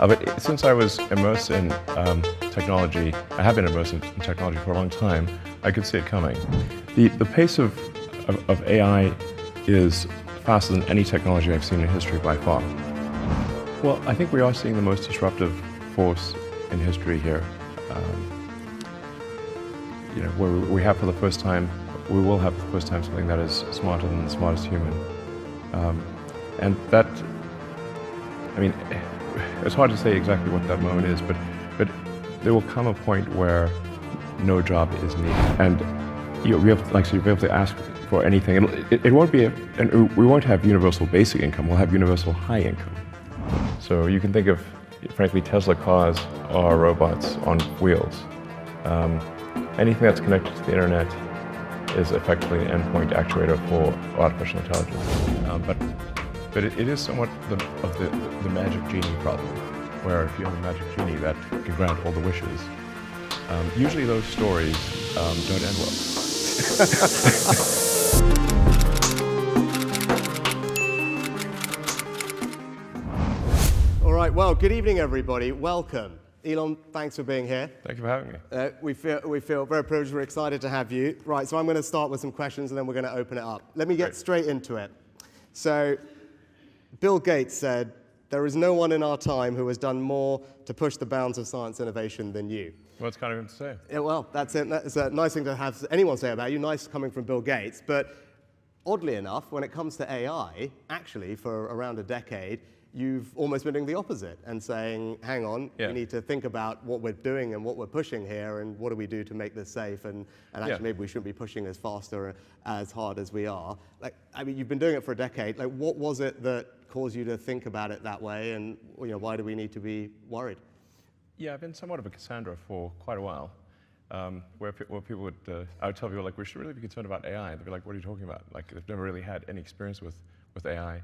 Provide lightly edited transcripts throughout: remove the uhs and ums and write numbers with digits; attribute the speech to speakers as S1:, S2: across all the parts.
S1: But since I was immersed in technology, I have been immersed in technology for a long time, I could see it coming. The pace of AI is faster than any technology I've seen in history by far. Well, I think we are seeing the most disruptive force in history here. Where we have for the first time, we will have for the first time something that is smarter than the smartest human. And that, I mean, it's hard to say exactly what that moment is, but there will come a point where no job is needed, and you'll be able to ask for anything. It won't be, and we won't have universal basic income. We'll have universal high income. So you can think of, frankly, Tesla cars are robots on wheels. Anything that's connected to the internet is effectively an endpoint actuator for artificial intelligence. But it is somewhat of the magic genie problem, where if you have a magic genie that can grant all the wishes, usually those stories don't end well.
S2: All right, well, good evening, everybody. Welcome. Elon, thanks for being here.
S1: Thank you for having me.
S2: We feel very privileged. We're excited to have you. Right, so I'm going to start with some questions, and then we're going to open it up. Let me get straight into it. So, Bill Gates said, "There is no one in our time who has done more to push the bounds of science innovation than you."
S1: Well, it's kind of good to say.
S2: Yeah, well, that's it. That's a nice thing to have anyone say about you. Nice coming from Bill Gates. But oddly enough, when it comes to AI, actually, for around a decade, you've almost been doing the opposite and saying, hang on, we need to think about what we're doing and what we're pushing here and what do we do to make this safe, and actually maybe we shouldn't be pushing as fast or as hard as we are. Like, I mean, you've been doing it for a decade. Like, what was it that caused you to think about it that way, and why do we need to be worried?
S1: Yeah, I've been somewhat of a Cassandra for quite a while, where people would, I would tell people, like, we should really be concerned about AI. They'd be like, what are you talking about? Like, they've never really had any experience with AI.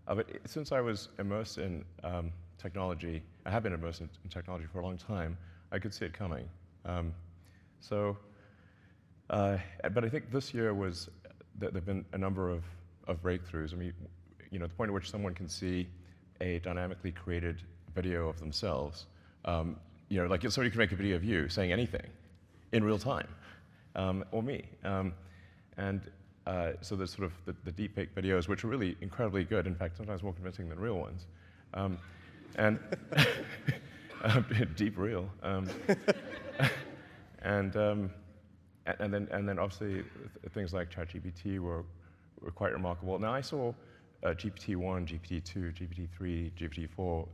S1: But since I was immersed in technology, I have been immersed in technology for a long time, I could see it coming. But I think this year there have been a number of breakthroughs. I mean, the point at which someone can see a dynamically created video of themselves, like somebody can make a video of you saying anything in real time, or me. So there's sort of the deepfake videos, which are really incredibly good. In fact, sometimes more convincing than real ones. And deep real. And then obviously things like ChatGPT were quite remarkable. Now I saw GPT-1, GPT-2, GPT-3, GPT-4,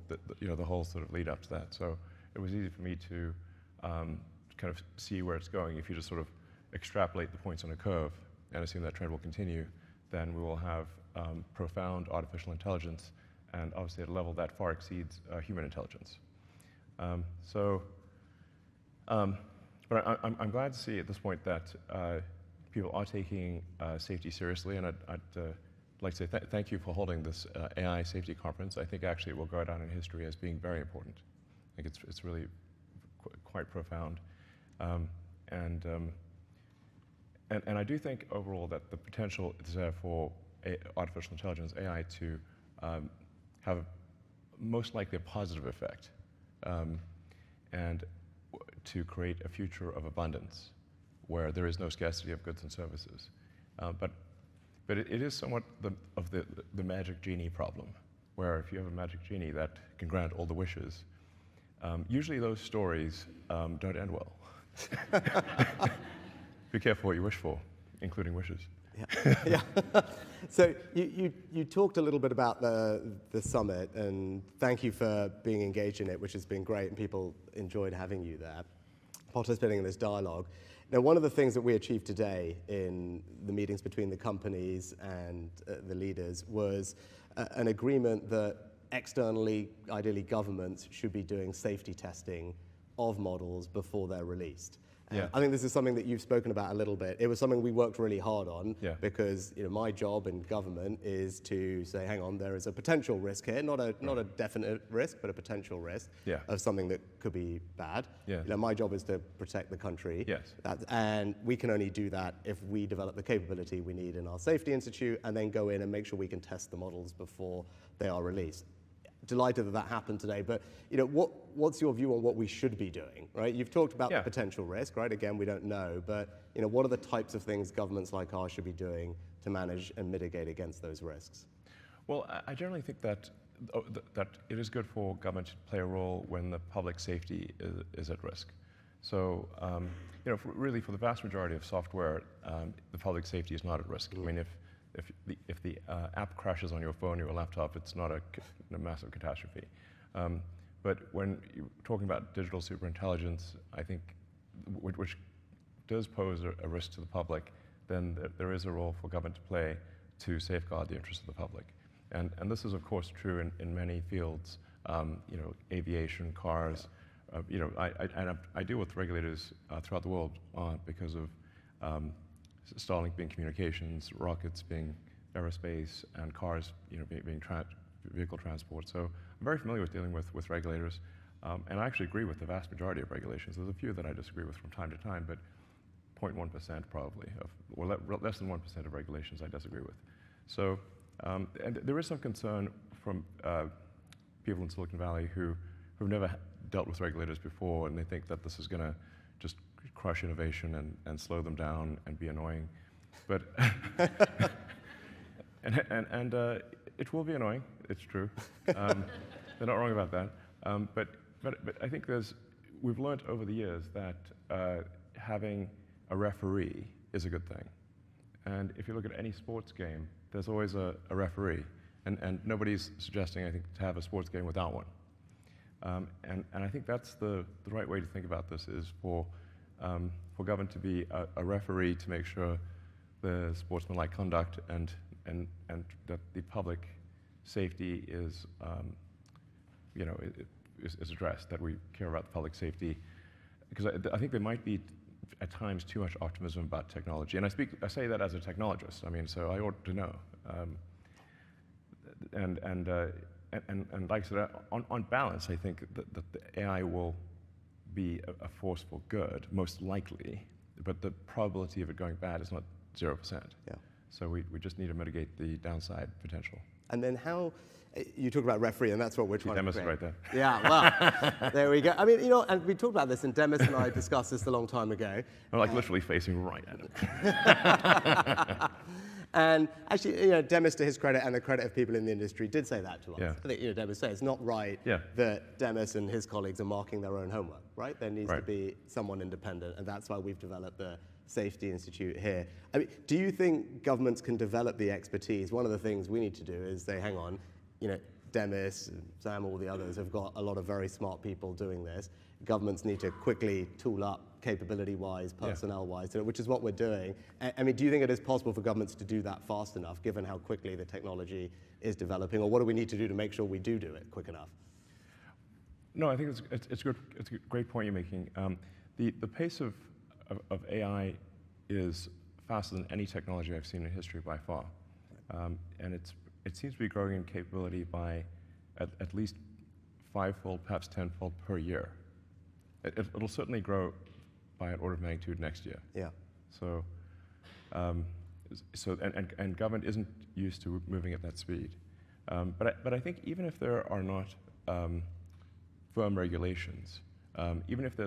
S1: the whole sort of lead up to that. So it was easy for me to kind of see where it's going. If you just sort of extrapolate the points on a curve and assume that trend will continue, then we will have profound artificial intelligence, and obviously at a level that far exceeds human intelligence. But I'm glad to see at this point that people are taking safety seriously, and I'd like to say thank you for holding this AI safety conference. I think actually it will go down in history as being very important. I think it's really quite profound. And I do think overall that the potential is there for artificial intelligence, AI, to have most likely a positive effect, and to create a future of abundance where there is no scarcity of goods and services. But it is somewhat of the magic genie problem, where if you have a magic genie that can grant all the wishes, usually those stories don't end well. Be careful what you wish for, including wishes.
S2: Yeah. So you talked a little bit about the summit, and thank you for being engaged in it, which has been great, and people enjoyed having you there, participating in this dialogue. Now, one of the things that we achieved today in the meetings between the companies and the leaders was an agreement that externally, ideally governments, should be doing safety testing of models before they're released.
S1: Yeah.
S2: I think this is something that you've spoken about a little bit. It was something we worked really hard on, because my job in government is to say, hang on, there is a potential risk here, not a definite risk, but a potential risk of something that could be bad. My job is to protect the country.
S1: Yes.
S2: And we can only do that if we develop the capability we need in our safety institute and then go in and make sure we can test the models before they are released. delighted that happened today. But what's your view on what we should be doing? Right? You've talked about the potential risk. Right? Again, we don't know. But what are the types of things governments like ours should be doing to manage and mitigate against those risks?
S1: Well, I generally think that it is good for government to play a role when the public safety is at risk. So, really, for the vast majority of software, the public safety is not at risk. I mean, if the app crashes on your phone or your laptop, it's not a massive catastrophe. But when you're talking about digital superintelligence, I think, which does pose a risk to the public, then there is a role for government to play to safeguard the interests of the public. And this is, of course, true in many fields, aviation, cars. I deal with regulators throughout the world because of Starlink being communications, rockets being aerospace, and cars, being vehicle transport. So I'm very familiar with dealing with regulators, and I actually agree with the vast majority of regulations. There's a few that I disagree with from time to time, but 0.1% probably, or less than 1% of regulations I disagree with. So. And there is some concern from people in Silicon Valley who've never dealt with regulators before, and they think that this is going to just crush innovation and slow them down and be annoying. But and it will be annoying. It's true. They're not wrong about that. But I think we've learned over the years that having a referee is a good thing. And if you look at any sports game, there's always a referee, and nobody's suggesting, I think, to have a sports game without one. And I think that's the right way to think about this, is for government to be a referee to make sure the sportsmanlike conduct and that the public safety is addressed, that we care about the public safety, because I think there might be at times too much optimism about technology, and I say that as a technologist. I mean, so I ought to know. And like I said, on balance, I think that the AI will be a force for good, most likely, but the probability of it going bad is not 0%.
S2: Yeah.
S1: So we just need to mitigate the downside potential.
S2: And then how? You talk about referee, and that's what we're trying to
S1: Demis
S2: create.
S1: right there.
S2: Yeah, well, there we go. I mean, and we talked about this, and Demis and I discussed this a long time ago.
S1: I'm like literally facing right at him.
S2: And actually, Demis, to his credit and the credit of people in the industry, did say that to us.
S1: Yeah.
S2: I think, Demis said it's not right that Demis and his colleagues are marking their own homework, right? There needs to be someone independent, and that's why we've developed the Safety Institute here. I mean, do you think governments can develop the expertise? One of the things we need to do is say, hang on, Demis, Sam, all the others have got a lot of very smart people doing this. Governments need to quickly tool up capability-wise, personnel-wise, which is what we're doing. I mean, do you think it is possible for governments to do that fast enough, given how quickly the technology is developing, or what do we need to do to make sure we do it quick enough?
S1: No, I think it's a great point you're making. The pace of AI is faster than any technology I've seen in history by far, and it seems to be growing in capability by at least 5-fold, perhaps 10-fold per year. It'll certainly grow by an order of magnitude next year.
S2: Yeah.
S1: So, and government isn't used to moving at that speed. But I think even if there are not firm regulations, even if there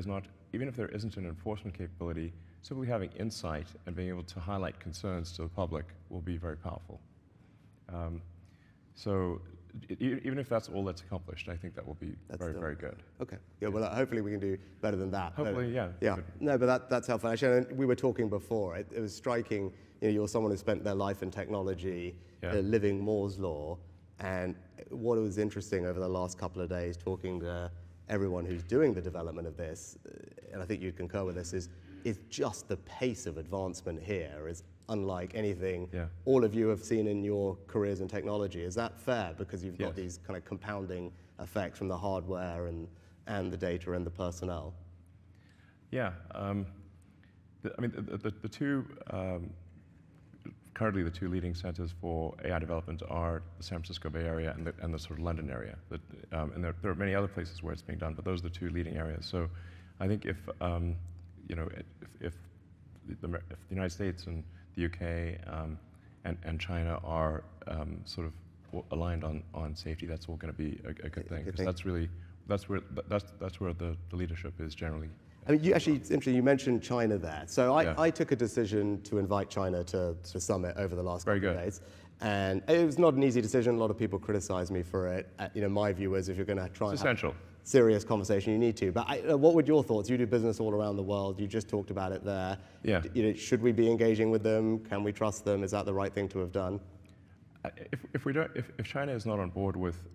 S1: isn't an enforcement capability, simply having insight and being able to highlight concerns to the public will be very powerful. So even if that's all that's accomplished, I think that will be very good.
S2: Okay. Yeah. Well, hopefully we can do better than that.
S1: Hopefully, yeah.
S2: Yeah. No, but that's helpful. Actually, and we were talking before. It was striking. You're someone who spent their life in technology, living Moore's law, and what was interesting over the last couple of days, talking to everyone who's doing the development of this, and I think you'd concur with this, is just the pace of advancement here is unlike anything all of you have seen in your careers in technology. Is that fair? Because you've got these kind of compounding effects from the hardware and the data and the personnel.
S1: Yeah. The two, currently the two leading centers for AI development are the San Francisco Bay Area and the sort of London area. And there are many other places where it's being done, but those are the two leading areas. So I think if the United States and the UK and China are sort of
S2: aligned
S1: on safety, that's all going to be a good thing, because that's where the leadership is generally.
S2: I mean, it's interesting, you mentioned China there. So
S1: Yeah.
S2: I took a decision to invite China to the summit over the last
S1: Very
S2: couple of
S1: good.
S2: days. And it was not an easy decision. A lot of people criticized me for it. My view was, if you're going to try
S1: It's
S2: and have
S1: essential.
S2: serious conversation, you need to. But what would your thoughts? You do business all around the world. You just talked about it there.
S1: Yeah.
S2: Should we be engaging with them? Can we trust them? Is that the right thing to have done?
S1: If China is not on board with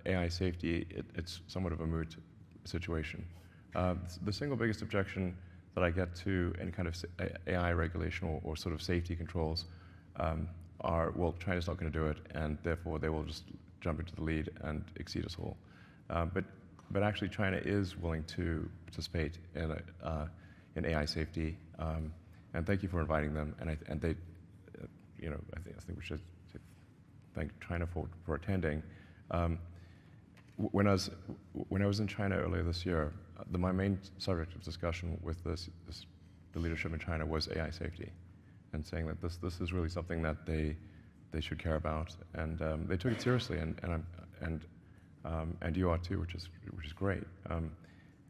S1: AI safety, it's somewhat of a moot situation. The single biggest objection that I get to any kind of AI regulation or sort of safety controls are, well, China's not going to do it, and therefore they will just jump into the lead and exceed us all. But actually, China is willing to participate in AI safety, and thank you for inviting them. And they, I think we should thank China for attending. When I was in China earlier this year, my main subject of discussion with the leadership in China was AI safety, and saying that this is really something that they should care about, and they took it seriously, and you are too, which is great.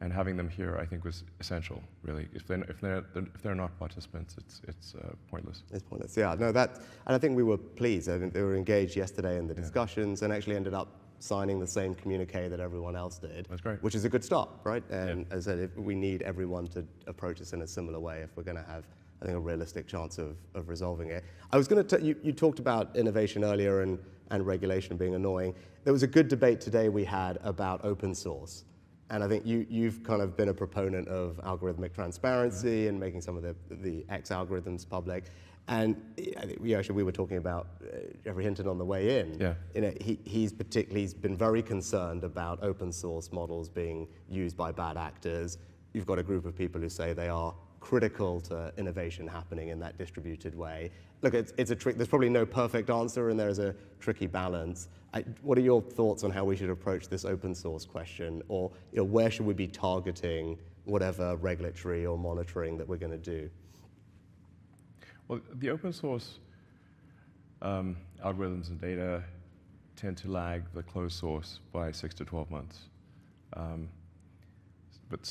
S1: And having them here, I think, was essential. Really, if they're not participants, it's pointless.
S2: It's pointless. Yeah, no, and I think we were pleased. I think they were engaged yesterday in the discussions, and actually ended up signing the same communique that everyone else did.
S1: That's great.
S2: Which is a good start, right? And as I said, we need everyone to approach this in a similar way if we're going to have, I think, a realistic chance of resolving it. I was going to you talked about innovation earlier and regulation being annoying. There was a good debate today we had about open source. And I think you've kind of been a proponent of algorithmic transparency and making some of the X algorithms public. And I think we were talking about Jeffrey Hinton on the way in.
S1: Yeah.
S2: He's been very concerned about open source models being used by bad actors. You've got a group of people who say they are critical to innovation happening in that distributed way. Look, it's a trick. There's probably no perfect answer, and there's a tricky balance. What are your thoughts on how we should approach this open source question, or where should we be targeting whatever regulatory or monitoring that we're going to do?
S1: Well, the open source algorithms and data tend to lag the closed source by 6 to 12 months. But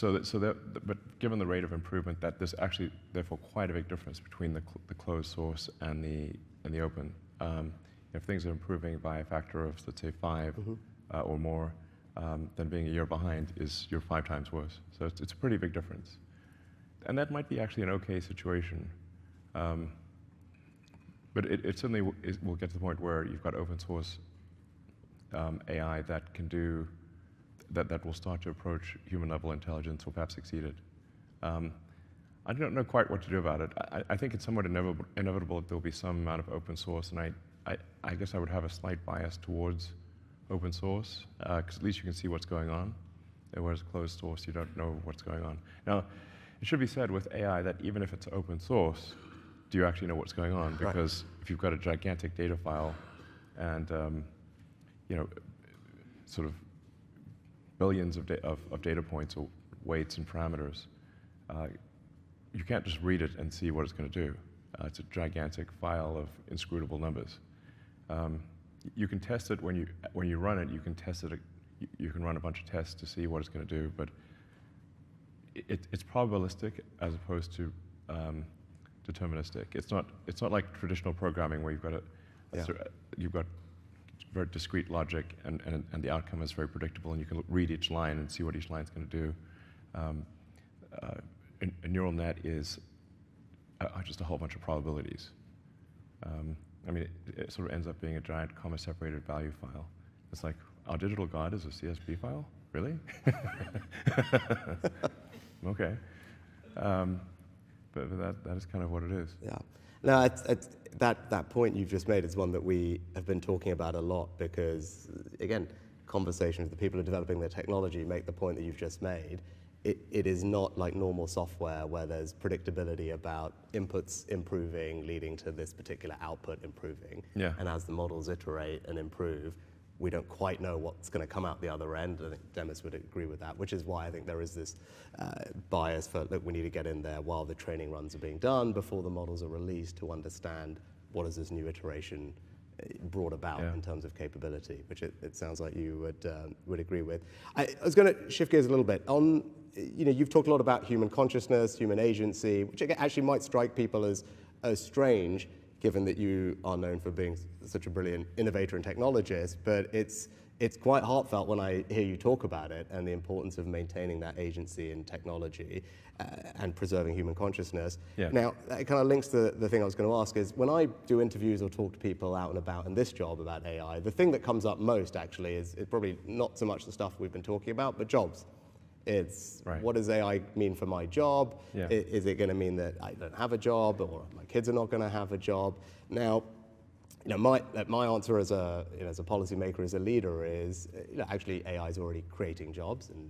S1: given the rate of improvement, that there's actually therefore quite a big difference between the closed source and the open. If things are improving by a factor of, let's say, 5 or more, then being a year behind you're 5 times worse. So it's a pretty big difference, and that might be actually an okay situation. But it certainly will get to the point where you've got open source AI that can do that will start to approach human level intelligence, or perhaps exceed it. I don't know quite what to do about it. I think it's somewhat inevitable that there'll be some amount of open source, and I guess I would have a slight bias towards open source, because at least you can see what's going on, whereas closed source, you don't know what's going on. Now, it should be said with AI that even if it's open source, do you actually know what's going on? Because if you've got a gigantic data file and sort of billions of data points or weights and parameters, you can't just read it and see what it's going to do. It's a gigantic file of inscrutable numbers. You can test it when you run it. You can test it. You can run a bunch of tests to see what it's going to do, but it's probabilistic as opposed to deterministic. It's not like traditional programming where you've got very discrete logic and the outcome is very predictable, and you can read each line and see what each line's going to do. A neural net is just a whole bunch of probabilities. I mean, it sort of ends up being a giant comma-separated value file. It's like, our digital God is a CSV file? Really? Okay. But that is kind of what it is.
S2: Yeah. No, that point you've just made is one that we have been talking about a lot, because, again, conversations with the people who are developing the technology make the point that you've just made. It is not like normal software where there's predictability about inputs improving leading to this particular output improving.
S1: Yeah.
S2: And as the models iterate and improve, we don't quite know what's going to come out the other end. I think Demis would agree with that, which is why I think there is this bias for, look, we need to get in there while the training runs are being done, before the models are released, to understand what does this new iteration brought about
S1: Yeah.
S2: in terms of capability, which it sounds like you would agree with. I was going to shift gears a little bit. You've talked a lot about human consciousness, human agency, which actually might strike people as strange, given that you are known for being such a brilliant innovator and technologist, but it's quite heartfelt when I hear you talk about it and the importance of maintaining that agency in technology and preserving human consciousness.
S1: Yeah.
S2: Now, that kind of links to the thing I was going to ask is, when I do interviews or talk to people out and about in this job about AI, the thing that comes up most actually is probably not so much the stuff we've been talking about, but jobs. It's
S1: Right.
S2: what does AI mean for my job?
S1: Yeah.
S2: Is it going to mean that I don't have a job, or my kids are not going to have a job? Now, my answer as a policymaker, as a leader, is actually AI is already creating jobs, and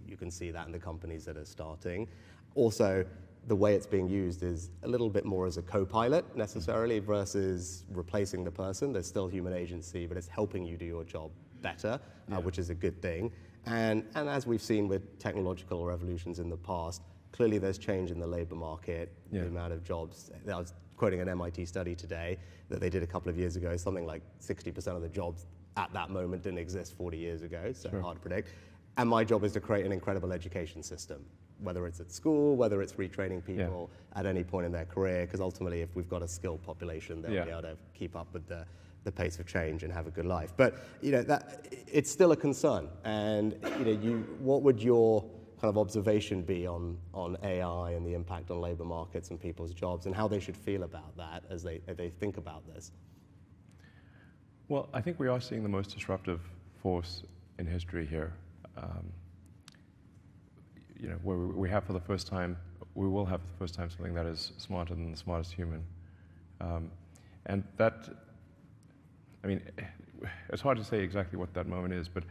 S2: you can see that in the companies that are starting. Also, the way it's being used is a little bit more as a co-pilot necessarily versus replacing the person. There's still human agency, but it's helping you do your job better, which is a good thing. And as we've seen with technological revolutions in the past, clearly there's change in the labor market, the amount of jobs. I was quoting an MIT study today that they did a couple of years ago. Something like 60% of the jobs at that moment didn't exist 40 years ago, so hard to predict. And my job is to create an incredible education system, whether it's at school, whether it's retraining people at any point in their career, because ultimately if we've got a skilled population, they'll be able to keep up with the pace of change and have a good life. But that it's still a concern. And what would your kind of observation be on AI and the impact on labor markets and people's jobs, and how they should feel about that as they think about this?
S1: Well, I think we are seeing the most disruptive force in history here. Where we have for the first time, we will have for the first time something that is smarter than the smartest human. And that, it's hard to say exactly what that moment is, but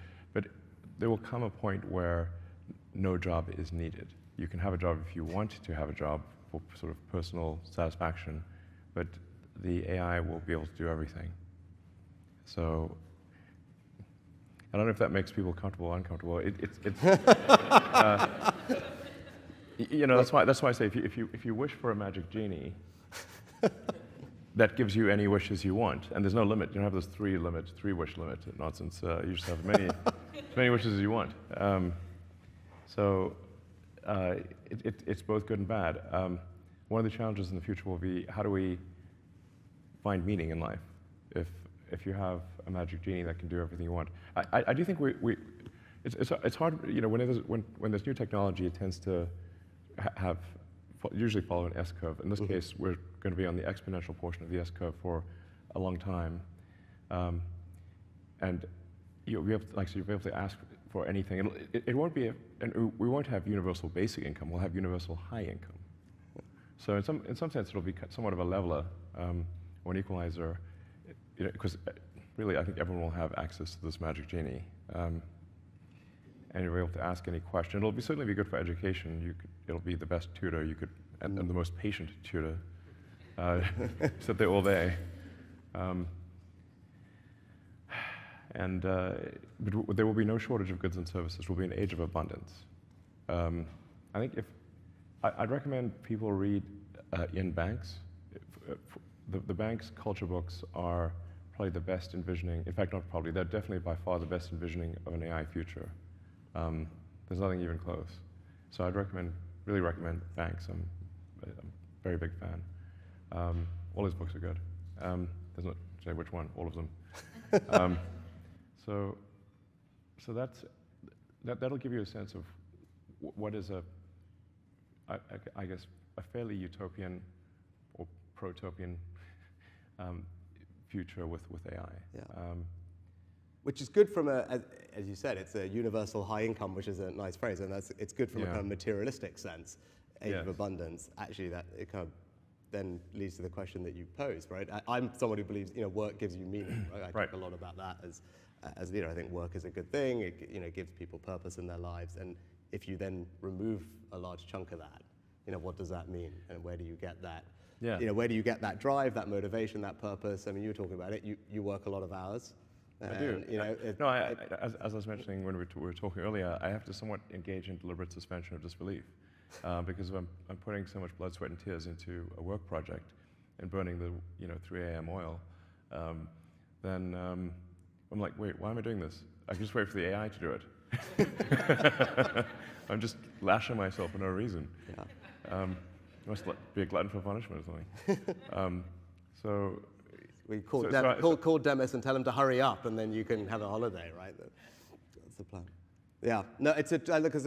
S1: there will come a point where no job is needed. You can have a job if you want to have a job for sort of personal satisfaction, but the AI will be able to do everything. So I don't know if that makes people comfortable or uncomfortable. That's why I say if you wish for a magic genie, that gives you any wishes you want, and there's no limit. You don't have this three wish limit nonsense. You just have as many wishes as you want. It's both good and bad. One of the challenges in the future will be, how do we find meaning in life? If you have a magic genie that can do everything you want, I do think it's hard. When there's new technology, it tends to usually follow an S-curve. In this case, we're going to be on the exponential portion of the S-curve for a long time, and you'll be able to ask for anything. It won't be, and we won't have universal basic income. We'll have universal high income. So in some sense, it'll be somewhat of a leveler or an equalizer, because really, I think everyone will have access to this magic genie, and you'll be able to ask any question. It'll certainly be good for education. It'll be the best tutor you could, and the most patient tutor. Sit there all day. But there will be no shortage of goods and services. We'll be an age of abundance. I think I'd recommend people read Ian Banks. The Banks culture books are probably the best envisioning. In fact, not probably. They're definitely by far the best envisioning of an AI future. There's nothing even close. So I'd really recommend Banks. I'm a very big fan. All his books are good. There's not say which one. All of them. So that'll give you a sense of what is I guess a fairly utopian or protopian future with AI.
S2: Yeah. Which is good from as you said, it's a universal high income, which is a nice phrase, and it's good from a kind of materialistic sense, age of abundance. Actually, that it kind of then leads to the question that you posed, right? I'm someone who believes work gives you meaning, right? I talk a lot about that as a leader. I think work is a good thing. It gives people purpose in their lives, and if you then remove a large chunk of that, what does that mean, and where do you get that?
S1: Yeah.
S2: Where do you get that drive, that motivation, that purpose? I mean, you were talking about it. You work a lot of hours.
S1: I do. As I was mentioning when we were talking earlier, I have to somewhat engage in deliberate suspension of disbelief because I'm putting so much blood, sweat, and tears into a work project and burning the 3 a.m. oil then I'm like, wait, why am I doing this? I can just wait for the AI to do it. I'm just lashing myself for no reason.
S2: Yeah.
S1: Must be a glutton for punishment or something. So
S2: We call,
S1: so
S2: call Demis and tell him to hurry up, and then you can have a holiday, right? That's the plan. Yeah, no, it's a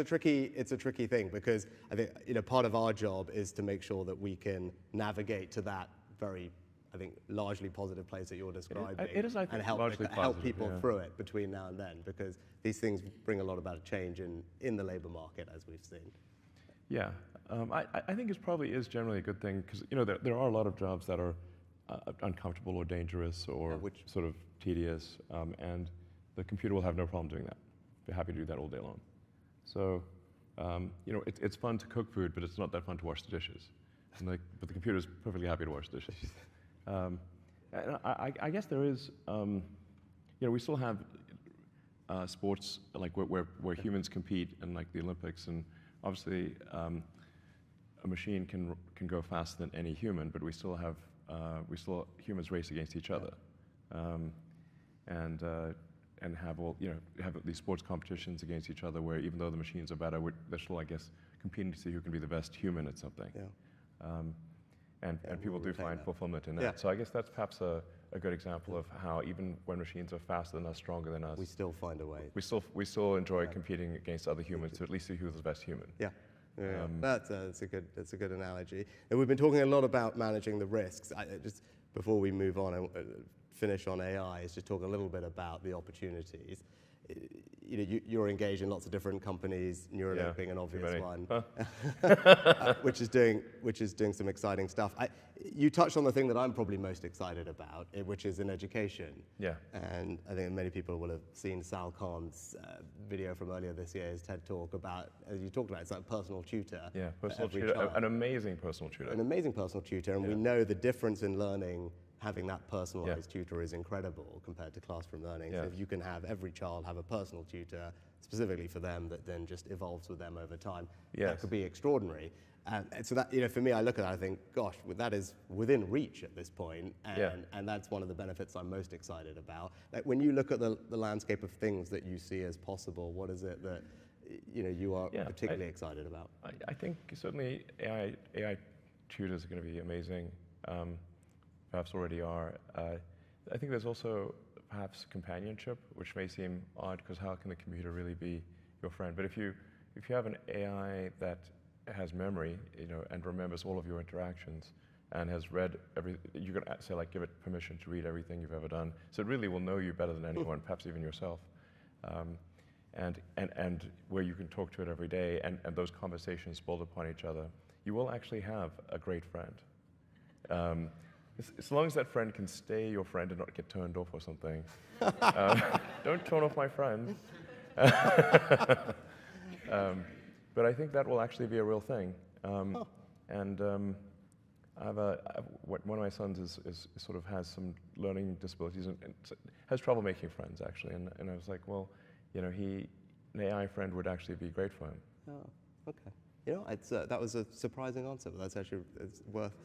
S2: tricky thing, because I think part of our job is to make sure that we can navigate to that very, I think, largely positive place that you're describing.
S1: It is, I think,
S2: and help
S1: largely
S2: help
S1: positive,
S2: people
S1: yeah.
S2: through it between now and then, because these things bring a lot about change in the labor market, as we've seen.
S1: Yeah, I think it probably is generally a good thing, because there are a lot of jobs that are uncomfortable or dangerous or sort of tedious, and the computer will have no problem doing that. They're happy to do that all day long. So, it's fun to cook food, but it's not that fun to wash the dishes. But the computer is perfectly happy to wash the dishes. And I guess there is, we still have sports like where humans compete in like the Olympics, and obviously a machine can go faster than any human, but we still have humans race against each other, and have have these sports competitions against each other, where even though the machines are better, they're still, I guess, competing to see who can be the best human at something.
S2: Yeah.
S1: And people do find fulfillment in that.
S2: Yeah.
S1: So I guess that's perhaps a good example of how even when machines are faster than us, stronger than us,
S2: We still find a way.
S1: we still enjoy competing against other humans to at least see who's the best human.
S2: Yeah. That's a good analogy. And we've been talking a lot about managing the risks. Just before we move on and finish on AI, is just talk a little bit about the opportunities. You're engaged in lots of different companies, Neuralink being an obvious one, which is doing some exciting stuff. You touched on the thing that I'm probably most excited about, which is in education.
S1: Yeah.
S2: And I think many people will have seen Sal Khan's video from earlier this year, his TED Talk about, as you talked about, it's like personal tutor.
S1: Yeah, personal tutor, an amazing personal tutor.
S2: An amazing personal tutor, and we know the difference in learning. Having that personalized tutor is incredible compared to classroom learning.
S1: Yeah.
S2: So if you can have every child have a personal tutor specifically for them that then just evolves with them over time, that could be extraordinary. And so that, for me, I look at that, I think, gosh, that is within reach at this point, and that's one of the benefits I'm most excited about. Like when you look at the landscape of things that you see as possible, what is it that you are particularly excited about?
S1: I think certainly AI tutors are going to be amazing. Perhaps already are. I think there's also perhaps companionship, which may seem odd, because how can the computer really be your friend? But if you have an AI that has memory, and remembers all of your interactions, and has read you can say, like, give it permission to read everything you've ever done, so it really will know you better than anyone, perhaps even yourself. And where you can talk to it every day, and those conversations build upon each other, you will actually have a great friend. As long as that friend can stay your friend and not get turned off or something. Don't turn off my friend. But I think that will actually be a real thing. And one of my sons is sort of has some learning disabilities and has trouble making friends, actually. And I was like, well, an AI friend would actually be great for him.
S2: Oh, okay. That was a surprising answer, but that's actually worth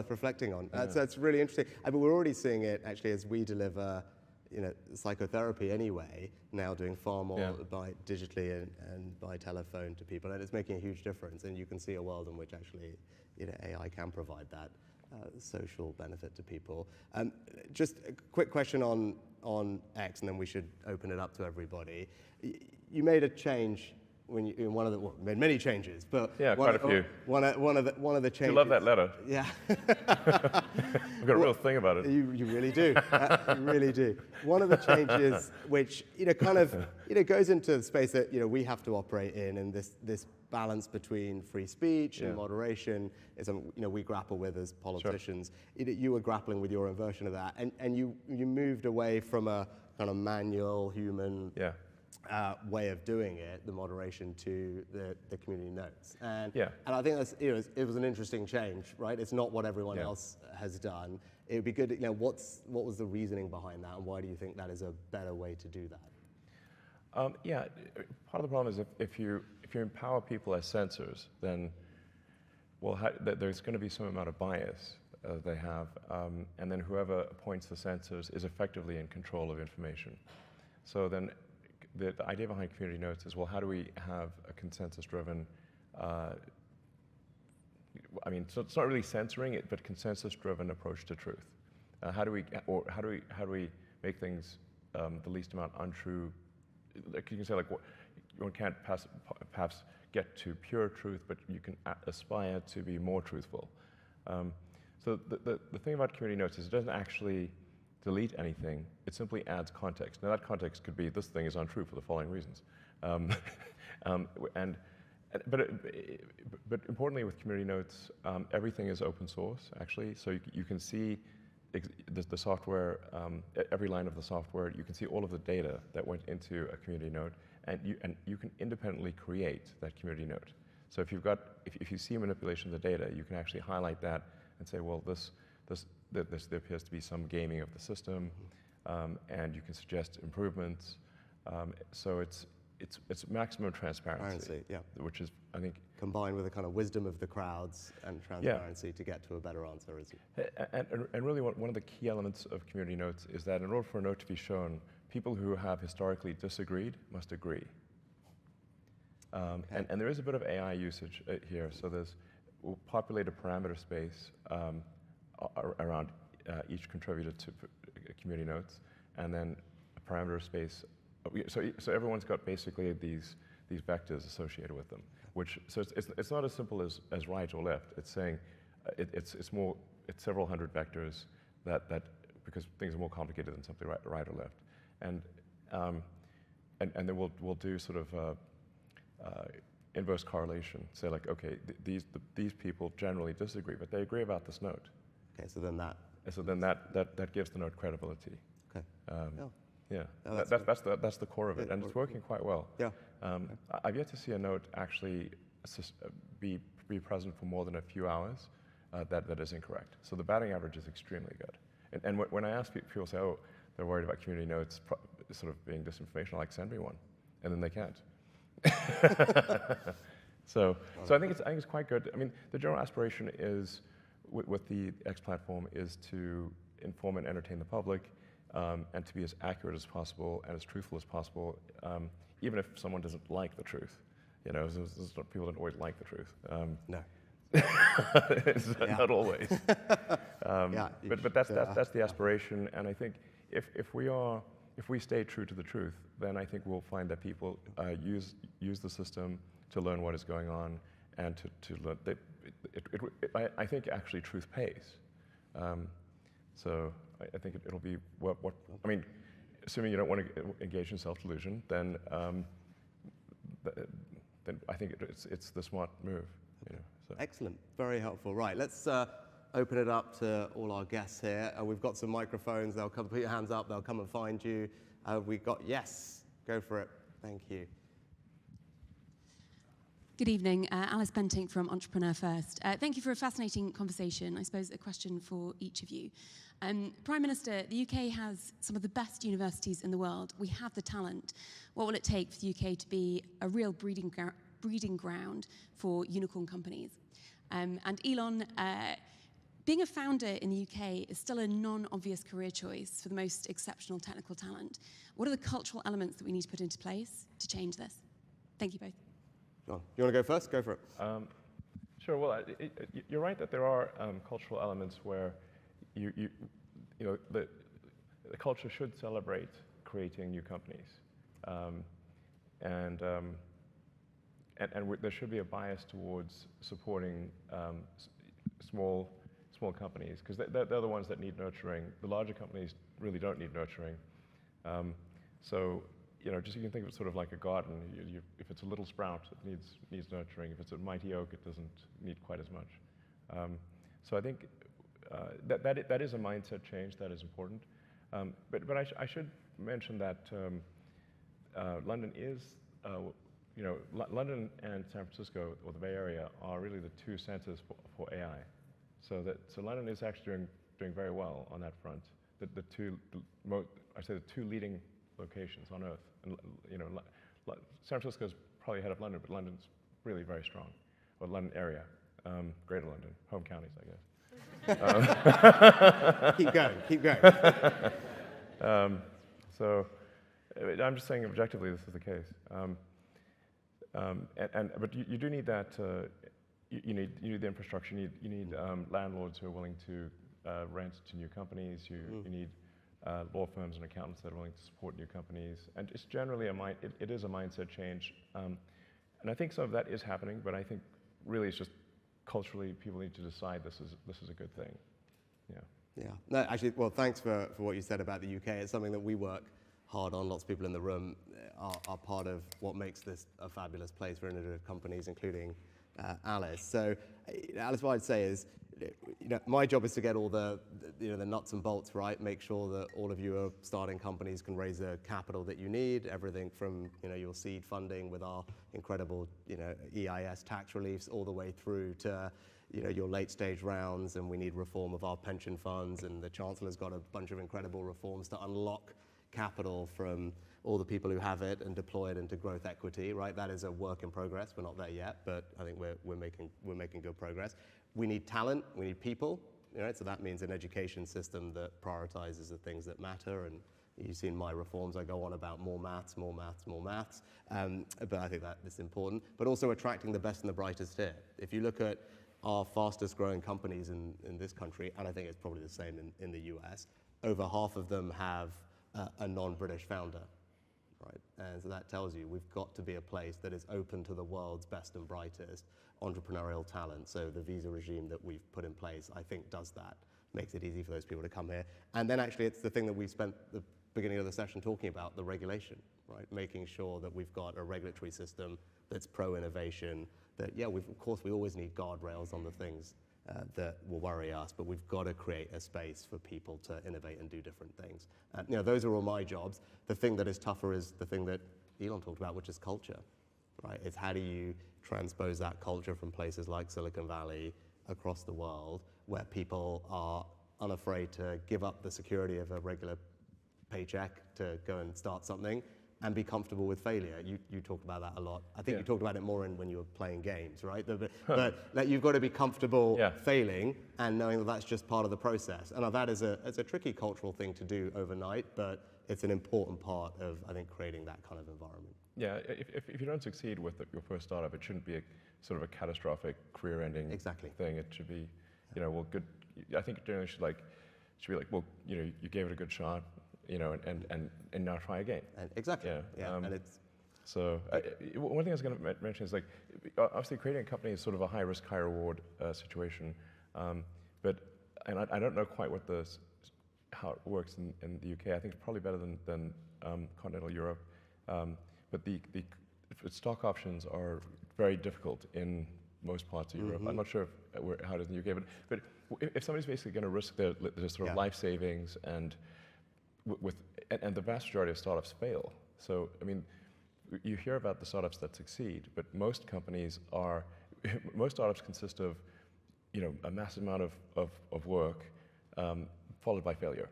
S2: reflecting on. That's really interesting. I mean, we're already seeing it actually as we deliver, psychotherapy anyway, now doing far more by digitally and by telephone to people, and it's making a huge difference. And you can see a world in which actually, AI can provide that social benefit to people. Just a quick question on X, and then we should open it up to everybody. You made a change. Made many changes, but
S1: quite a few.
S2: One of the changes.
S1: You love that letter.
S2: Yeah.
S1: I've got a real thing about it.
S2: You really do. You really do. One of the changes, which kind of goes into the space that we have to operate in, and this balance between free speech and moderation is something we grapple with as politicians. Sure. You were grappling with your own version of that, and you moved away from a kind of manual human. Way of doing it, the moderation, to the community notes, and I think that's it was an interesting change, right? It's not what everyone else has done. It would be good to what was the reasoning behind that, and why do you think that is a better way to do that?
S1: Part of the problem is if you empower people as censors, then there's going to be some amount of bias, they have, and then whoever appoints the censors is effectively in control of information. So then the idea behind community notes is, well, how do we have a consensus-driven, so it's not really censoring it, but consensus-driven approach to truth. How do we make things the least amount untrue? Like you can say, like, one can't perhaps get to pure truth, but you can aspire to be more truthful. So the thing about community notes is it doesn't actually delete anything. It simply adds context. Now that context could be, this thing is untrue for the following reasons. But importantly with community notes, everything is open source, actually. So you can see the software, every line of the software. You can see all of the data that went into a community note, and you can independently create that community note. So if you see manipulation of the data, you can actually highlight that and say, well, there appears to be some gaming of the system, and you can suggest improvements. So it's maximum transparency,
S2: yeah.
S1: Which is, I think,
S2: combined with a kind of wisdom of the crowds and transparency to get to a better answer, isn't it?
S1: And really one of the key elements of community notes is that in order for a note to be shown, people who have historically disagreed must agree.
S2: Okay.
S1: And there is a bit of AI usage here. So we'll populate a parameter space around each contributor to community notes, and then a parameter space. So everyone's got basically these vectors associated with them. So it's not as simple as right or left. It's saying it's several hundred vectors that because things are more complicated than simply right or left. And then we'll do sort of inverse correlation. Say like, okay, these people generally disagree, but they agree about this note.
S2: Okay, so then
S1: that gives the note credibility.
S2: Okay.
S1: Yeah,
S2: No,
S1: that's the core of it, and it's working quite well.
S2: Yeah.
S1: I've yet to see a note actually be present for more than a few hours that is incorrect. So the batting average is extremely good. And when I ask people, say, oh, they're worried about community notes sort of being disinformation, I'm like, send me one, and then they can't. So I think it's quite good. I mean, the general aspiration is with the X platform is to inform and entertain the public, and to be as accurate as possible and as truthful as possible, even if someone doesn't like the truth. You know, people don't always like the truth.
S2: No.
S1: Not always. But that's the aspiration, and I think if we stay true to the truth, then I think we'll find that people use the system to learn what is going on, and to learn. I think actually truth pays. So I think it'll be what I mean. Assuming you don't want to engage in self-delusion, then I think it's the smart move. You know, so.
S2: Excellent, very helpful. Right, let's open it up to all our guests here. We've got some microphones. They'll come. Put your hands up. They'll come and find you. We've got yes. Go for it. Thank you.
S3: Good evening, Alice Bentinck from Entrepreneur First. Thank you for a fascinating conversation. I suppose a question for each of you. Prime Minister, the UK has some of the best universities in the world. We have the talent. What will it take for the UK to be a real breeding ground for unicorn companies? And Elon, being a founder in the UK is still a non-obvious career choice for the most exceptional technical talent. What are the cultural elements that we need to put into place to change this? Thank you both.
S2: John, you want to go first? Go for it.
S1: Sure. Well, you're right that there are cultural elements where you know the culture should celebrate creating new companies, and there should be a bias towards supporting small companies, because they're the ones that need nurturing. The larger companies really don't need nurturing. So you know, just you can think of it sort of like a garden. If it's a little sprout, it needs nurturing. If it's a mighty oak, it doesn't need quite as much. So I think that is a mindset change that is important. But I should mention that London is, you know, London and San Francisco, or the Bay Area, are really the two centers for AI. So London is actually doing very well on that front. The two leading locations on Earth. And, you know, San Francisco is probably ahead of London, but London's really very strong. Or London area, Greater London, home counties, I guess.
S2: Keep going, keep going.
S1: So I'm just saying objectively this is the case. But you do need that. You need the infrastructure. You need landlords who are willing to rent to new companies. You need law firms and accountants that are willing to support new companies. And it's generally it is a mindset change. And I think some of that is happening, but I think really it's just culturally people need to decide this is a good thing. Yeah.
S2: Yeah. No, actually, well, thanks for what you said about the UK. It's something that we work hard on. Lots of people in the room are part of what makes this a fabulous place for innovative companies, including Alice. So, Alice, what I'd say is, my job is to get all the nuts and bolts right, make sure that all of you are starting companies can raise the capital that you need, everything from your seed funding with our incredible EIS tax reliefs all the way through to your late stage rounds, and we need reform of our pension funds, and the Chancellor's got a bunch of incredible reforms to unlock capital from all the people who have it and deploy it into growth equity, right? That is a work in progress. We're not there yet, but I think we're making good progress. We need talent, we need people, so that means an education system that prioritizes the things that matter. And you've seen my reforms, I go on about more maths, more maths, more maths. But I think that is important. But also attracting the best and the brightest here. If you look at our fastest growing companies in this country, and I think it's probably the same in the US, over half of them have a non-British founder, right? And so that tells you we've got to be a place that is open to the world's best and brightest entrepreneurial talent. So the visa regime that we've put in place, I think, does that, makes it easy for those people to come here. And then actually it's the thing that we spent the beginning of the session talking about, the regulation, right? Making sure that we've got a regulatory system that's pro-innovation, that, of course, we always need guardrails on the things that will worry us, but we've got to create a space for people to innovate and do different things. Those are all my jobs. The thing that is tougher is the thing that Elon talked about, which is culture, right? It's how do you transpose that culture from places like Silicon Valley across the world, where people are unafraid to give up the security of a regular paycheck to go and start something, and be comfortable with failure. You talked about that a lot. I think you talked about it more when you were playing games, right? But that you've got to be comfortable failing and knowing that that's just part of the process. And that is a tricky cultural thing to do overnight, but it's an important part of, I think, creating that kind of environment.
S1: Yeah, if you don't succeed with your first startup, it shouldn't be a sort of a catastrophic career-ending thing. It should be, well, good. I think it generally should be like, well, you gave it a good shot, and now try again.
S2: Exactly. And it's
S1: so one thing I was going to mention is obviously creating a company is sort of a high risk, high reward situation, but I don't know quite how it works in the UK. I think it's probably better than continental Europe, but the stock options are very difficult in most parts of Europe. I'm not sure how it is in the UK, but if somebody's basically going to risk their sort of life savings and the vast majority of startups fail. So, I mean, you hear about the startups that succeed, but most startups consist of, a massive amount of work followed by failure.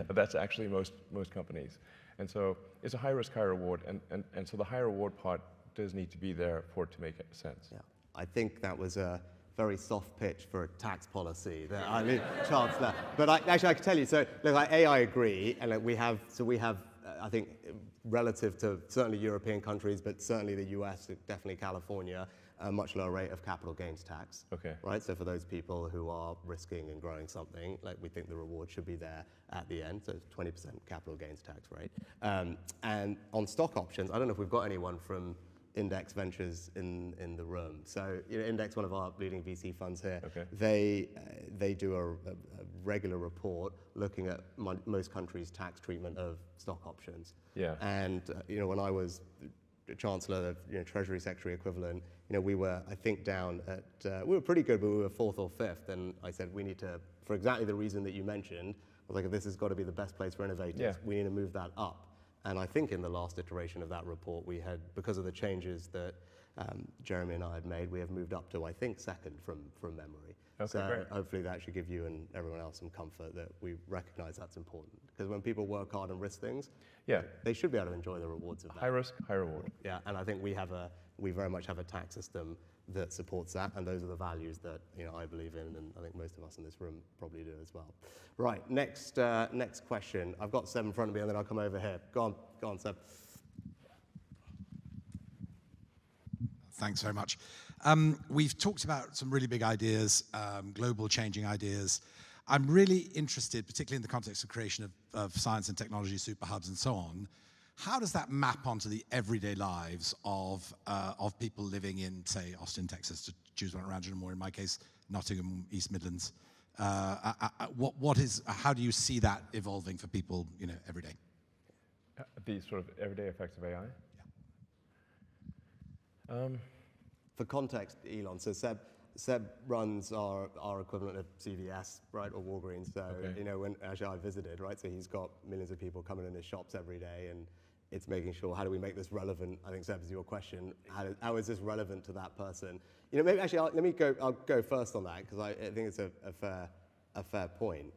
S1: That's actually most companies. And so it's a high risk, high reward, and so the high reward part does need to be there for it to make sense.
S2: Yeah, I think that was a very soft pitch for a tax policy. Chancellor. But I can tell you, so look, I agree, and we have, I think, relative to certainly European countries, but certainly the US, definitely California, a much lower rate of capital gains tax.
S1: Okay.
S2: Right. So for those people who are risking and growing something, we think the reward should be there at the end. So it's 20% capital gains tax rate. And on stock options, I don't know if we've got anyone from Index Ventures in the room. So Index, one of our leading VC funds here, they do a regular report looking at most countries' tax treatment of stock options.
S1: Yeah.
S2: And when I was Chancellor, the Treasury Secretary equivalent, we were, I think, down at, we were pretty good, but we were 4th or 5th. And I said, we need to, for exactly the reason that you mentioned, I was like, if this has got to be the best place for innovators, we need to move that up. And I think in the last iteration of that report, we had, because of the changes that Jeremy and I had made, we have moved up to, I think, 2nd from memory.
S1: Okay,
S2: so
S1: great.
S2: Hopefully that should give you and everyone else some comfort that we recognize that's important. Because when people work hard and risk things, they should be able to enjoy the rewards of that.
S1: High risk, high reward.
S2: Yeah, and I think we have a we very much have a tax system that supports that, and those are the values that I believe in, and I think most of us in this room probably do as well. Right, next question. I've got Seb in front of me, and then I'll come over here. Go on, Seb.
S4: Thanks very much. We've talked about some really big ideas, global changing ideas. I'm really interested, particularly in the context of creation of science and technology, super hubs and so on. How does that map onto the everyday lives of people living in, say, Austin, Texas, to choose one at random, or in my case, Nottingham, East Midlands? How do you see that evolving for people, every day?
S1: The sort of everyday effects of AI?
S4: Yeah.
S2: For context, Elon, so Seb runs our equivalent of CVS, right, or Walgreens. So,
S1: Okay.
S2: When actually I visited, right, so he's got millions of people coming in his shops every day, and it's making sure, how do we make this relevant? I think, Seb, is your question. How is this relevant to that person? Maybe actually, I'll go first on that, because I think it's a fair point.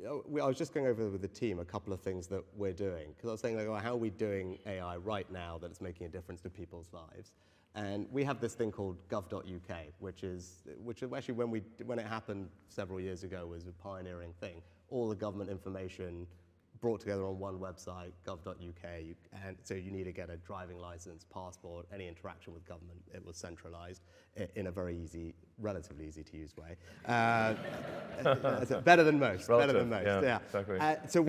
S2: I was just going over with the team a couple of things that we're doing, because I was saying, how are we doing AI right now that it's making a difference to people's lives? And we have this thing called gov.uk, which actually, when it happened several years ago, was a pioneering thing. All the government information brought together on one website, gov.uk, and so you need to get a driving license, passport, any interaction with government. It was centralized in a very relatively easy to use way. Better than most.
S1: Relative,
S2: better than most. Yeah.
S1: Exactly.
S2: So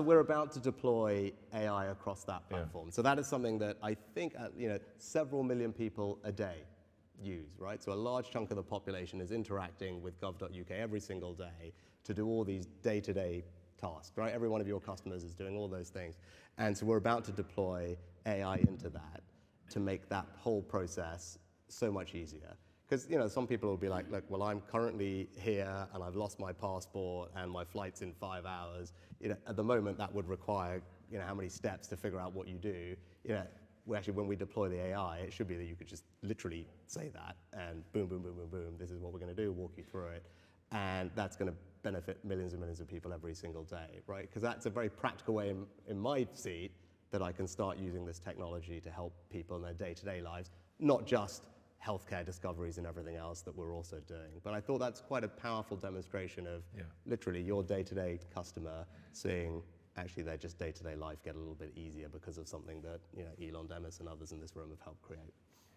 S2: we're about to deploy AI across that platform.
S1: Yeah.
S2: So that is something that I think several million people a day use, right? So a large chunk of the population is interacting with gov.uk every single day to do all these day-to-day tasks, right? Every one of your customers is doing all those things. And so we're about to deploy AI into that to make that whole process so much easier. Because some people will be like, look, well, I'm currently here and I've lost my passport and my flight's in 5 hours. At the moment, that would require how many steps to figure out what you do. When we deploy the AI, it should be that you could just literally say that and boom, boom, boom, boom, boom. This is what we're going to do. Walk you through it, and that's going to benefit millions and millions of people every single day, right? Because that's a very practical way in my seat that I can start using this technology to help people in their day-to-day lives, not just healthcare discoveries and everything else that we're also doing. But I thought that's quite a powerful demonstration of literally your day-to-day customer seeing actually their just day-to-day life get a little bit easier because of something that Elon Demis and others in this room have helped create.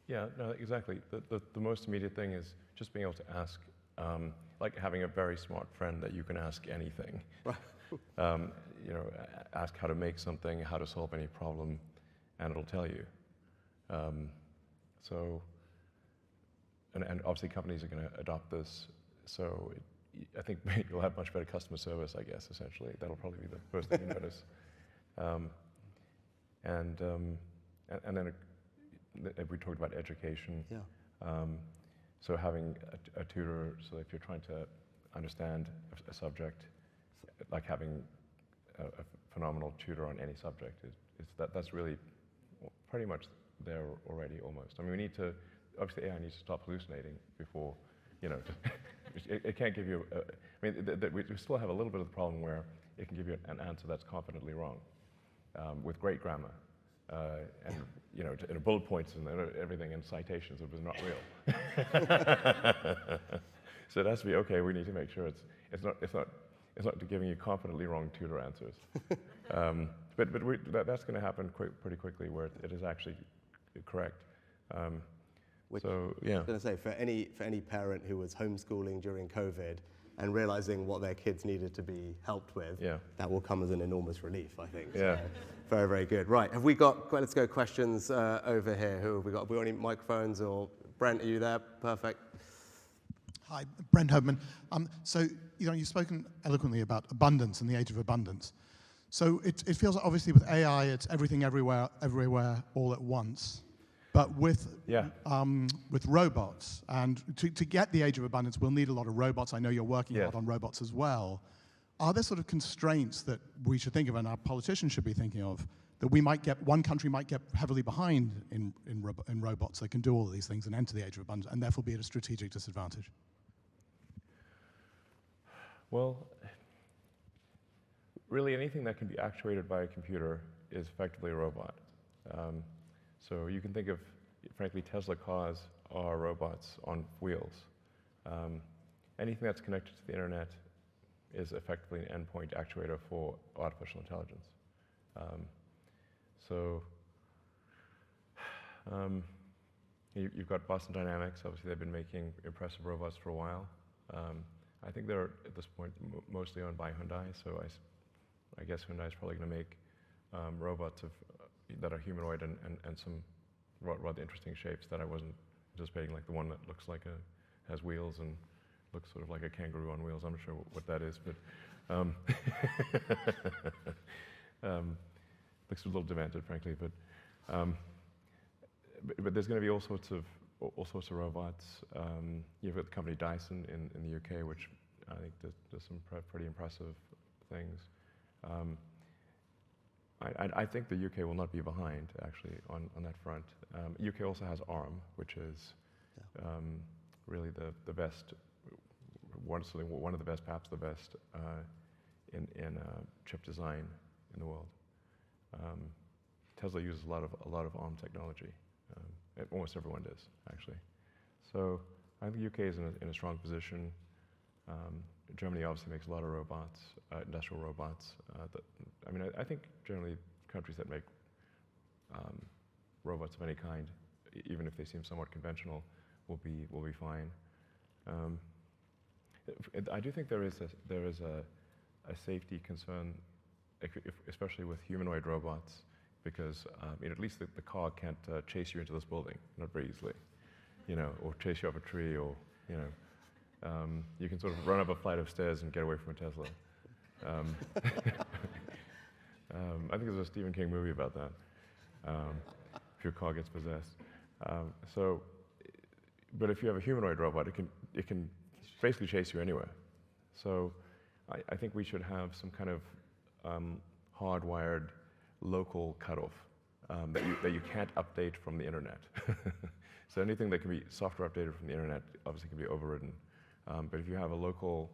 S1: Yeah, no, exactly. The most immediate thing is just being able to ask, like having a very smart friend that you can ask anything.
S2: Right.
S1: Ask how to make something, how to solve any problem, and it'll tell you. And obviously companies are going to adopt this, so I think you'll have much better customer service, I guess, essentially. That'll probably be the first thing you notice. And then if we talked about education, so having a tutor, so if you're trying to understand a subject, like having a phenomenal tutor on any subject, that's really pretty much there already almost. I mean, we need to, obviously AI needs to stop hallucinating before, it can't give you, we still have a little bit of the problem where it can give you an answer that's confidently wrong, with great grammar, and bullet points and everything and citations, it was not real. So it has to be, okay, we need to make sure it's not giving you confidently wrong tutor answers. But that's going to happen pretty quickly where it is actually correct.
S2: I was going to say, for any parent who was homeschooling during COVID and realizing what their kids needed to be helped with, that will come as an enormous relief, I think.
S1: Yeah.
S2: So, very, very good. Right, let's go questions over here. Who have we got? Have we got any microphones? Or Brent, are you there? Perfect.
S5: Hi, Brent Hopeman. So, you've spoken eloquently about abundance and the age of abundance. So it feels like obviously with AI, it's everything, everywhere, all at once. But with robots, and to get the age of abundance, we'll need a lot of robots. I know you're working a lot on robots as well. Are there sort of constraints that we should think of, and our politicians should be thinking of, that one country might get heavily behind in robots that can do all of these things and enter the age of abundance, and therefore be at a strategic disadvantage?
S1: Well, really anything that can be actuated by a computer is effectively a robot. So you can think of frankly, Tesla cars are robots on wheels. Anything that's connected to the internet is effectively an endpoint actuator for artificial intelligence. You've got Boston Dynamics. Obviously, they've been making impressive robots for a while. I think they're, at this point, mostly owned by Hyundai, so I guess Hyundai is probably going to make robots that are humanoid and some rather interesting shapes that I wasn't anticipating, like the one that looks like has wheels and looks sort of like a kangaroo on wheels. I'm not sure what that is, but looks a little demented, frankly. But there's going to be all sorts of robots. You've got the company Dyson in the UK, which I think does some pretty impressive things. I think the UK will not be behind, actually, on that front. UK also has ARM, which is really the best, one of the best, perhaps the best, in chip design in the world. Tesla uses a lot of ARM technology. Almost everyone does, actually. So I think the UK is in a strong position. Germany obviously makes a lot of robots, industrial robots. I think generally countries that make robots of any kind, even if they seem somewhat conventional, will be fine. I do think there is a safety concern, especially with humanoid robots, because at least the car can't chase you into this building, not very easily, or chase you up a tree, or you can sort of run up a flight of stairs and get away from a Tesla. I think there's a Stephen King movie about that. If your car gets possessed. But if you have a humanoid robot, it can basically chase you anywhere. So I think we should have some kind of hardwired local cutoff that you can't update from the internet. So anything that can be software updated from the internet obviously can be overridden. But if you have a local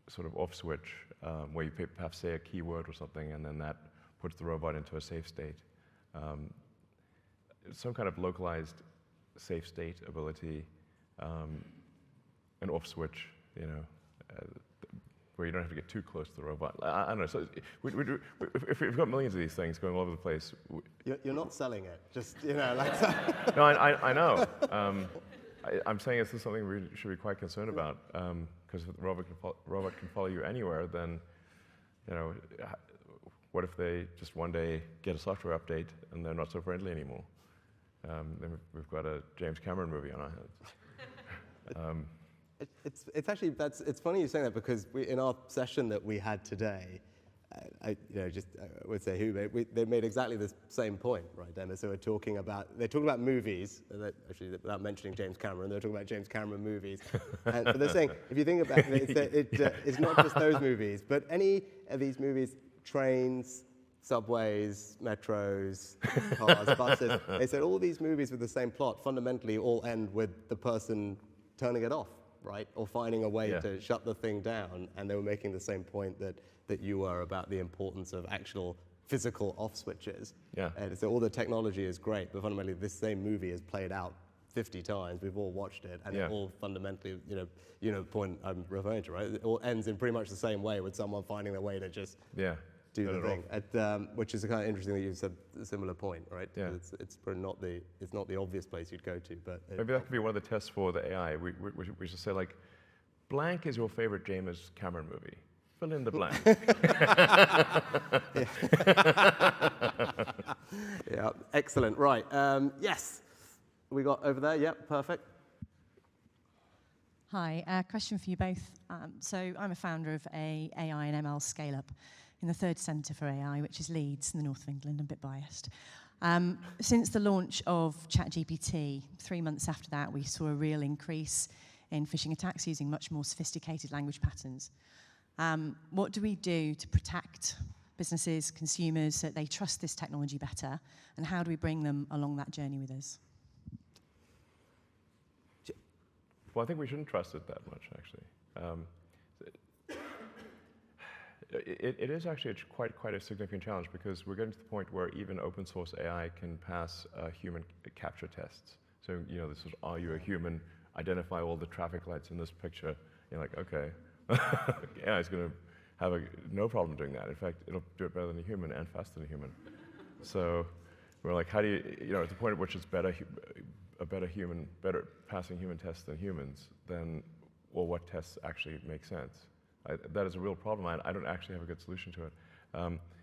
S1: sort of off switch where you perhaps say a keyword or something, and then that puts the robot into a safe state, some kind of localized safe state ability, an off switch, where you don't have to get too close to the robot. I don't know. So if we've got millions of these things going all over the place.
S2: You're not selling it, just, like that.
S1: No, I know. I'm saying this is something we should be quite concerned about, because if the robot can follow you anywhere, then, what if they just one day get a software update and they're not so friendly anymore? Then we've got a James Cameron movie on our hands.
S2: It's actually, it's funny you saying that, because in our session that we had today, I would say they made exactly the same point, right, Emma? So they're talking about movies, actually without mentioning James Cameron, they're talking about James Cameron movies. But they're saying, if you think about it, it's not just those movies, but any of these movies, trains, subways, metros, cars, buses, they said all these movies with the same plot fundamentally all end with the person turning it off, right? Or finding a way to shut the thing down. And they were making the same point that you were about the importance of actual physical off switches. Yeah. And so all the technology is great, but fundamentally this same movie is played out 50 times. We've all watched it, and it all fundamentally, the point I'm referring to, right? It all ends in pretty much the same way, with someone finding a way to just do the thing. Which is kind of interesting that you said a similar point, right? Yeah. It's probably not the obvious place you'd go to, but
S1: maybe that could be one of the tests for the AI. We should say, like, blank is your favorite James Cameron movie. Fill in the blank.
S2: Yeah, excellent. Right. Yes. We got over there. Yep, perfect.
S6: Hi, question for you both. So I'm a founder of a AI and ML scale-up in the third centre for AI, which is Leeds in the north of England. I'm a bit biased. Since the launch of ChatGPT, 3 months after that, we saw a real increase in phishing attacks using much more sophisticated language patterns. What do we do to protect businesses, consumers, so that they trust this technology better? And how do we bring them along that journey with us?
S1: Well, I think we shouldn't trust it that much, actually. It is actually quite a significant challenge because we're getting to the point where even open source AI can pass human capture tests. So, you know, this is, are you a human? Identify all the traffic lights in this picture. You're like, okay, AI is going to have no problem doing that. In fact, it'll do it better than a human and faster than a human. So we're like, how do you know, at the point at which it's better passing human tests than humans, then, well, what tests actually make sense? That is a real problem. I don't actually have a good solution to it.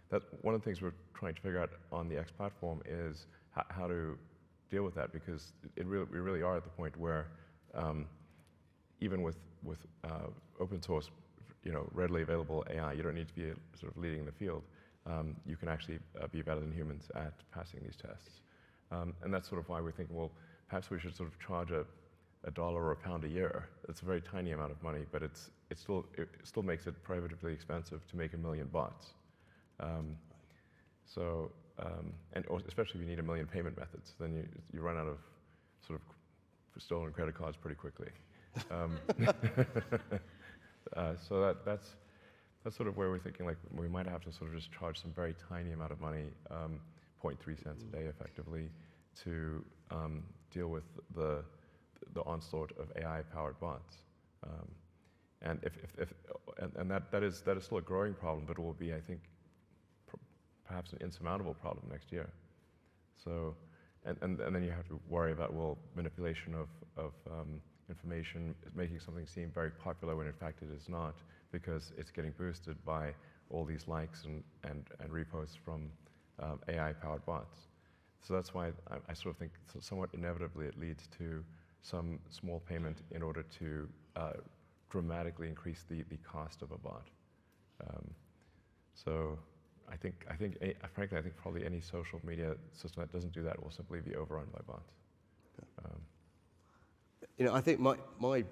S1: That's one of the things we're trying to figure out on the X platform is how to deal with that, because we really are at the point where even with open source, you know, readily available AI, you don't need to be sort of leading the field. You can actually be better than humans at passing these tests. And that's sort of why we're thinking, well, perhaps we should sort of charge $1 or £1 a year. It's a very tiny amount of money, but it still makes it prohibitively expensive to make 1 million bots. Especially if you need 1 million payment methods, then you run out of sort of stolen credit cards pretty quickly. So that's sort of where we're thinking, like, we might have to sort of just charge some very tiny amount of money, 0.3 cents a day effectively, to deal with the onslaught of AI-powered bots. And that is still a growing problem, but it will be, I think, perhaps an insurmountable problem next year. So, and then you have to worry about, well, manipulation of information, making something seem very popular when in fact it is not, because it's getting boosted by all these likes and reposts from AI-powered bots. So that's why I sort of think somewhat inevitably it leads to some small payment in order to dramatically increase the cost of a bot. So frankly, I think probably any social media system that doesn't do that will simply be overrun by bots. Okay.
S2: You know, I think my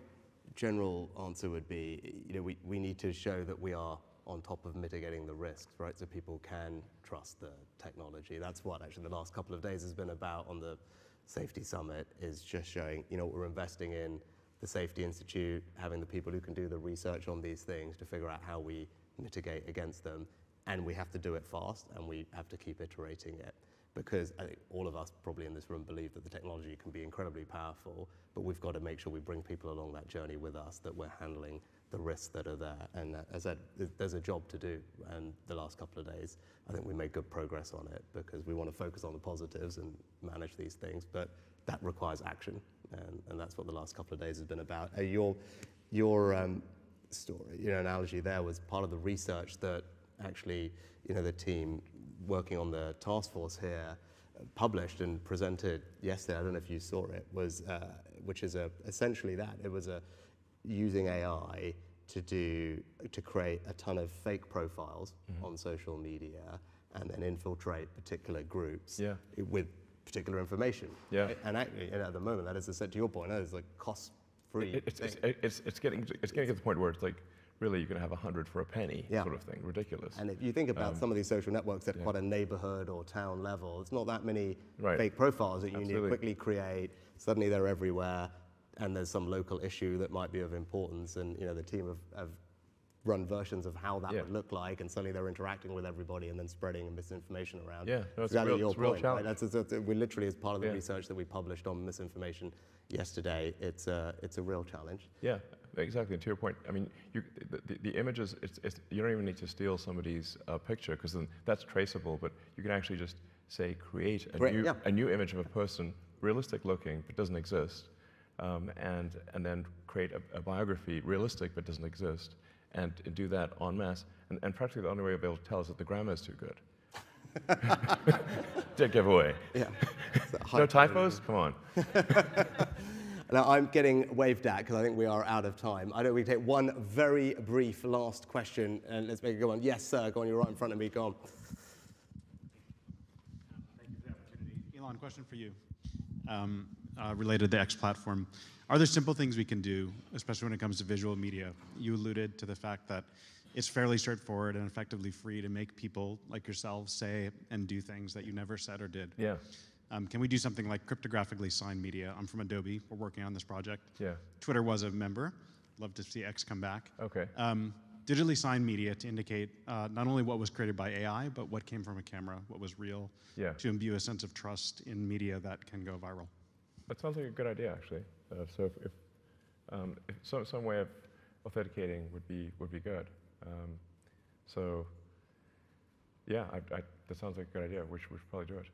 S2: general answer would be, you know, we need to show that we are on top of mitigating the risks, right? So people can trust the technology. That's what actually the last couple of days has been about on the Safety Summit, is just showing, you know, we're investing in the Safety Institute, having the people who can do the research on these things to figure out how we mitigate against them. And we have to do it fast, and we have to keep iterating it. Because I think all of us probably in this room believe that the technology can be incredibly powerful, but we've got to make sure we bring people along that journey with us, that we're handling the risks that are there. And as I said, there's a job to do. And the last couple of days, I think we made good progress on it, because we want to focus on the positives and manage these things, but that requires action. And that's what the last couple of days has been about. Your story, your analogy there was part of the research that actually, you know, the team working on the task force here published and presented yesterday. I don't know if you saw it. Was which is essentially that it was using AI to create a ton of fake profiles on social media and then infiltrate particular groups with particular information. Yeah. Right? And actually, you know, at the moment, that is, to your point, that is like cost-free.
S1: It's getting to the point where it's like, really, you can have 100 for a penny, sort of thing. Ridiculous.
S2: And if you think about some of these social networks at quite a neighborhood or town level, it's not that many fake profiles that you need to quickly create. Suddenly they're everywhere, and there's some local issue that might be of importance, and you know the team have run versions of how that would look like, and suddenly they're interacting with everybody and then spreading misinformation around. Yeah, no, it's exactly your point. Right? We literally, as part of the research that we published on misinformation yesterday, it's a real challenge.
S1: Yeah. Exactly, and to your point, I mean, the images, you don't even need to steal somebody's picture, because then that's traceable, but you can actually just say, create a new image of a person, realistic looking, but doesn't exist, and then create a biography, realistic, but doesn't exist, and do that en masse, and practically the only way you'll be able to tell is that the grammar is too good. Dead giveaway. Yeah. No typos? Come on.
S2: Now, I'm getting waved at because I think we are out of time. I know we can take one very brief last question, and let's make it go on. Yes, sir, go on, you're right in front of me, go on.
S7: Thank you for the opportunity. Elon, question for you, related to the X platform. Are there simple things we can do, especially when it comes to visual media? You alluded to the fact that it's fairly straightforward and effectively free to make people like yourselves say and do things that you never said or did. Yeah. Can we do something like cryptographically signed media? I'm from Adobe. We're working on this project. Yeah. Twitter was a member. Love to see X come back. Okay. digitally signed media to indicate not only what was created by AI, but what came from a camera, what was real, to imbue a sense of trust in media that can go viral.
S1: That sounds like a good idea, actually. So if some way of authenticating would be good. So yeah, that sounds like a good idea. We should probably do it.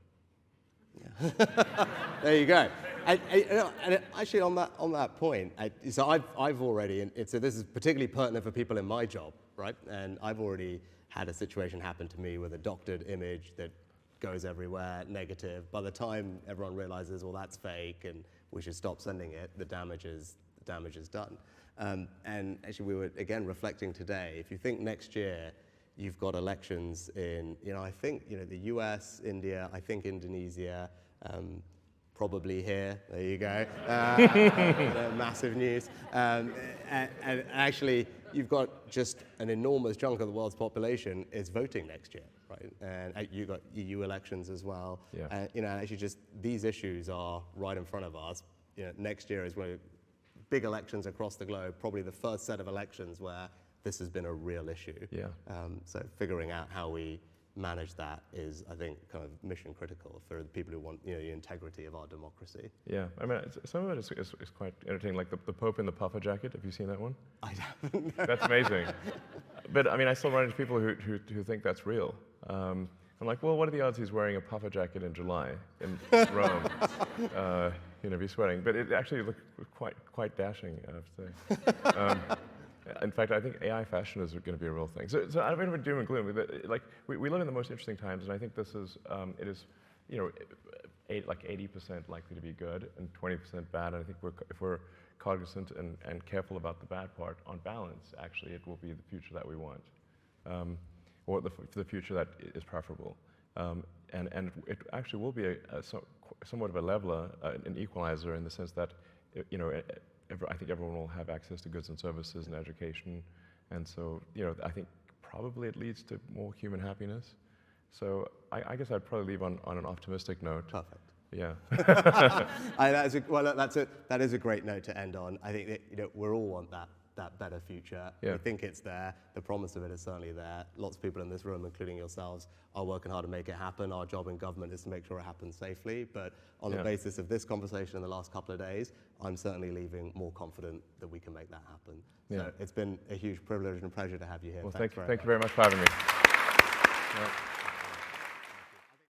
S2: There you go. And actually, on that point, so I've already, and so this is particularly pertinent for people in my job, right? And I've already had a situation happen to me with a doctored image that goes everywhere, negative. By the time everyone realizes, well, that's fake, and we should stop sending it, the damage is done. And actually, we were again reflecting today. If you think next year, you've got elections in, I think, the US, India, I think Indonesia, probably here. There you go. Massive news. And actually, you've got just an enormous chunk of the world's population is voting next year, right? And you've got EU elections as well.
S1: Yeah.
S2: Actually, just these issues are right in front of us. Next year is when big elections across the globe, probably the first set of elections where this has been a real issue.
S1: Yeah.
S2: So figuring out how we manage that is, I think, kind of mission critical for the people who want the integrity of our democracy.
S1: Yeah, I mean, some of it is quite entertaining, like the Pope in the puffer jacket. Have you seen that one?
S2: I haven't.
S1: That's amazing. But I mean, I still run into people who think that's real. I'm like, well, what are the odds he's wearing a puffer jacket in July in Rome? Be sweating. But it actually looked quite dashing, I have to say. In fact, I think AI fashion is going to be a real thing. So I don't mean doom and gloom. Like we live in the most interesting times, and I think this is it is, 80% likely to be good and 20% bad. And I think if we're cognizant and careful about the bad part, on balance, actually, it will be the future that we want, or the future that is preferable. And it actually will be somewhat of a leveler, an equalizer, in the sense that I think everyone will have access to goods and services and education, and so I think probably it leads to more human happiness. So I guess I'd probably leave on an optimistic note.
S2: Perfect.
S1: Yeah.
S2: That is a great note to end on. I think that we all want that better future.
S1: Yeah.
S2: We think it's there. The promise of it is certainly there. Lots of people in this room, including yourselves, are working hard to make it happen. Our job in government is to make sure it happens safely. But on the basis of this conversation in the last couple of days, I'm certainly leaving more confident that we can make that happen.
S1: Yeah.
S2: So it's been a huge privilege and pleasure to have you here.
S1: Well, thank you
S2: very
S1: very much for having me. Yeah.